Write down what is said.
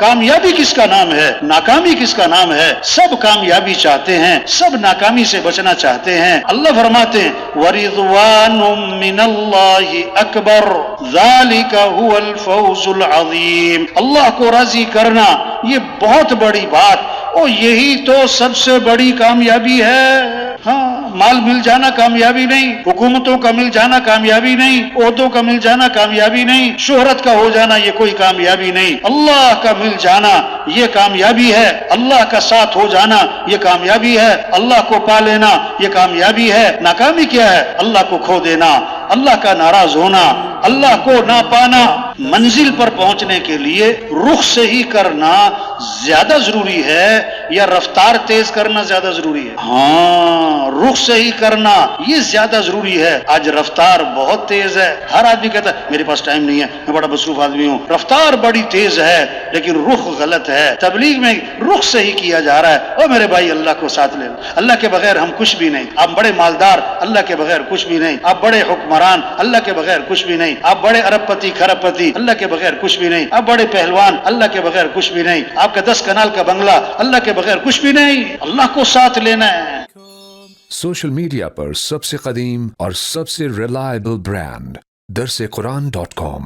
کامیابی کس کا نام ہے، ناکامی کس کا نام ہے؟ سب کامیابی چاہتے ہیں، سب ناکامی سے بچنا چاہتے ہیں۔ اللہ فرماتے ہیں وَرِضْوَانٌ مِّنَ اللَّهِ أَكْبَرُ ذَلِكَ هُوَ الْفَوْزُ الْعَظِيمُ۔ اللہ کو راضی کرنا یہ بہت بڑی بات، اور یہی تو سب سے بڑی کامیابی ہے۔ ہاں، مال مل جانا کامیابی نہیں، حکومتوں کا مل جانا کامیابی نہیں، عہدوں کا مل جانا کامیابی نہیں، شہرت کا ہو جانا یہ کوئی کامیابی نہیں، اللہ کا مل جانا یہ کامیابی ہے، اللہ کا ساتھ ہو جانا یہ کامیابی ہے، اللہ کو پا لینا یہ کامیابی ہے۔ ناکامی کیا ہے؟ اللہ کو کھو دینا، اللہ کا ناراض ہونا، اللہ کو نہ پانا۔ منزل پر پہنچنے کے لیے رخ صحیح کرنا زیادہ ضروری ہے یا رفتار تیز کرنا زیادہ ضروری ہے؟ ہاں، رخ صحیح کرنا یہ زیادہ ضروری ہے۔ آج رفتار بہت تیز ہے، ہر آدمی کہتا ہے میرے پاس ٹائم نہیں ہے، میں بڑا مصروف آدمی ہوں۔ رفتار بڑی تیز ہے لیکن رخ غلط ہے۔ تبلیغ میں رخ صحیح کیا جا رہا ہے، او میرے بھائی اللہ کو ساتھ لے، اللہ کے بغیر ہم کچھ بھی نہیں۔ آپ بڑے مالدار، اللہ کے بغیر کچھ بھی نہیں۔ آپ بڑے حکمران، اللہ کے بغیر کچھ بھی نہیں۔ آپ بڑے ارب پتی کھرب پتی، اللہ کے بغیر کچھ بھی نہیں۔ آپ بڑے پہلوان، اللہ کے بغیر کچھ بھی نہیں۔ آپ کا 10 کنال کا بنگلہ، اللہ کے بغیر کچھ بھی نہیں۔ اللہ کو ساتھ لینا ہے۔ سوشل میڈیا پر سب سے قدیم اور سب سے ریلائبل برانڈ درسقرآن.com